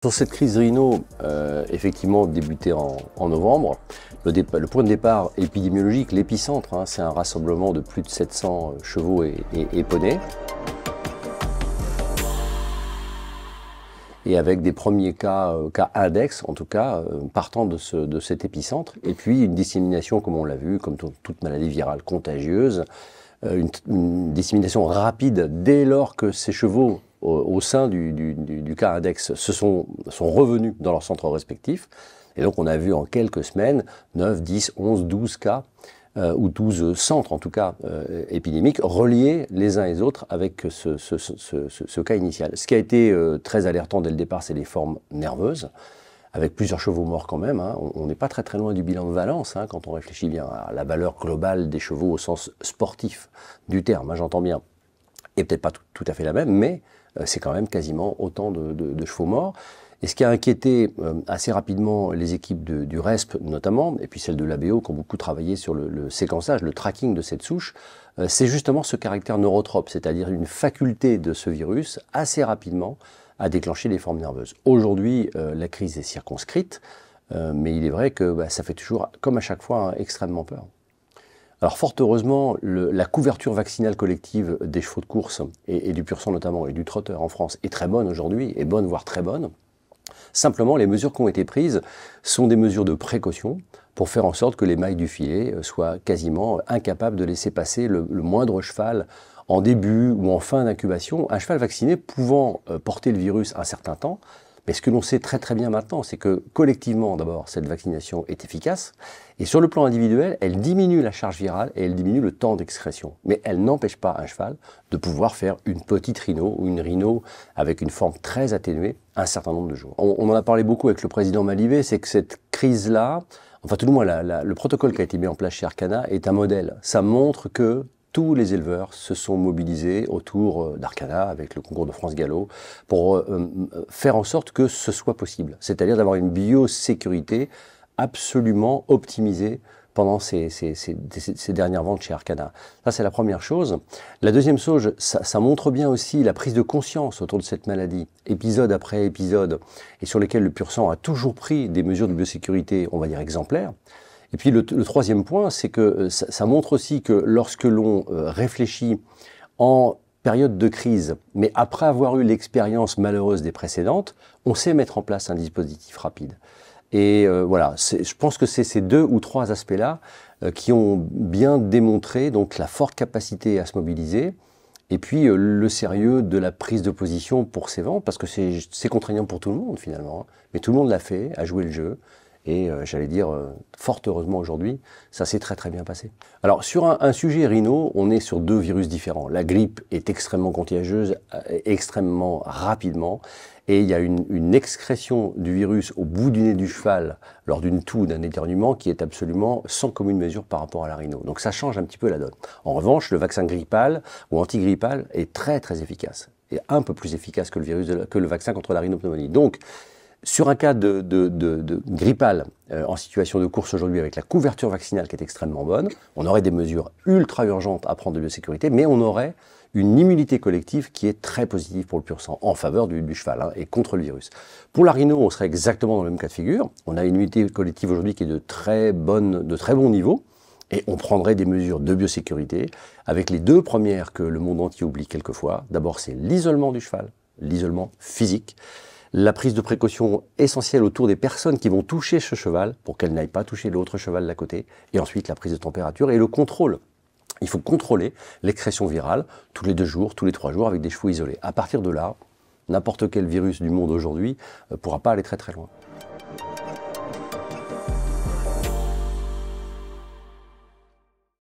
Sur cette crise rhino, effectivement débutée en novembre, le point de départ épidémiologique, l'épicentre, c'est un rassemblement de plus de 700 chevaux et poneys. Et avec des premiers cas index, en tout cas, partant de cet épicentre. Et puis une dissémination, comme on l'a vu, comme toute maladie virale contagieuse, une dissémination rapide dès lors que ces chevaux, au sein du cas index, sont revenus dans leurs centres respectifs. Et donc on a vu en quelques semaines 9, 10, 11, 12 cas, ou 12 centres en tout cas épidémiques, reliés les uns les autres avec ce cas initial. Ce qui a été très alertant dès le départ, c'est les formes nerveuses, avec plusieurs chevaux morts quand même. On n'est pas très loin du bilan de Valence, quand on réfléchit bien à la valeur globale des chevaux au sens sportif du terme, j'entends bien. Et peut-être pas tout à fait la même, mais c'est quand même quasiment autant de chevaux morts. Et ce qui a inquiété assez rapidement les équipes du RESP notamment, et puis celles de l'ABO qui ont beaucoup travaillé sur le séquençage, le tracking de cette souche, c'est justement ce caractère neurotrope, c'est-à-dire une faculté de ce virus assez rapidement à déclencher les formes nerveuses. Aujourd'hui, la crise est circonscrite, mais il est vrai que ça fait toujours, comme à chaque fois, extrêmement peur. Alors fort heureusement, la couverture vaccinale collective des chevaux de course, et du pur sang notamment, et du trotteur en France, est très bonne aujourd'hui, est bonne voire très bonne. Simplement, les mesures qui ont été prises sont des mesures de précaution pour faire en sorte que les mailles du filet soient quasiment incapables de laisser passer le moindre cheval en début ou en fin d'incubation. Un cheval vacciné pouvant porter le virus un certain temps, mais ce que l'on sait très bien maintenant, c'est que collectivement, d'abord, cette vaccination est efficace, et sur le plan individuel, elle diminue la charge virale et elle diminue le temps d'excrétion. Mais elle n'empêche pas un cheval de pouvoir faire une petite rhino ou une rhino avec une forme très atténuée un certain nombre de jours. On en a parlé beaucoup avec le président Malivet, c'est que cette crise-là, enfin tout le moins le protocole qui a été mis en place chez Arcana est un modèle. Ça montre que tous les éleveurs se sont mobilisés autour d'Arcana, avec le concours de France Gallo, pour faire en sorte que ce soit possible. C'est-à-dire d'avoir une biosécurité absolument optimisée pendant ces dernières ventes chez Arcana. Ça, c'est la première chose. La deuxième chose, ça montre bien aussi la prise de conscience autour de cette maladie, épisode après épisode, et sur lesquels le pur sang a toujours pris des mesures de biosécurité, on va dire, exemplaires. Et puis le troisième point, c'est que ça montre aussi que lorsque l'on réfléchit en période de crise, mais après avoir eu l'expérience malheureuse des précédentes, on sait mettre en place un dispositif rapide. Et voilà, je pense que c'est ces deux ou trois aspects-là qui ont bien démontré donc la forte capacité à se mobiliser, et puis le sérieux de la prise de position pour ces ventes, parce que c'est contraignant pour tout le monde finalement, mais tout le monde l'a fait, a joué le jeu. Et j'allais dire, fort heureusement aujourd'hui, ça s'est très bien passé. Alors sur un sujet rhino, on est sur deux virus différents. La grippe est extrêmement contagieuse, extrêmement rapidement, et il y a une excrétion du virus au bout du nez du cheval lors d'une toux, d'un éternuement, qui est absolument sans commune mesure par rapport à la rhino. Donc ça change un petit peu la donne. En revanche, le vaccin grippal ou antigrippal est très efficace, et un peu plus efficace que le vaccin contre la rhinopneumonie. Donc, sur un cas de grippal en situation de course aujourd'hui avec la couverture vaccinale qui est extrêmement bonne, on aurait des mesures ultra urgentes à prendre de biosécurité, mais on aurait une immunité collective qui est très positive pour le pur sang, en faveur du cheval et contre le virus. Pour la rhino, on serait exactement dans le même cas de figure. On a une immunité collective aujourd'hui qui est de très bon niveau, et on prendrait des mesures de biosécurité avec les deux premières que le monde entier oublie quelquefois. D'abord, c'est l'isolement du cheval, l'isolement physique, la prise de précaution essentielle autour des personnes qui vont toucher ce cheval pour qu'elles n'aillent pas toucher l'autre cheval d'à côté, et ensuite la prise de température et le contrôle. Il faut contrôler l'excrétion virale tous les 2 jours, tous les 3 jours avec des chevaux isolés. À partir de là, n'importe quel virus du monde aujourd'hui ne pourra pas aller très loin.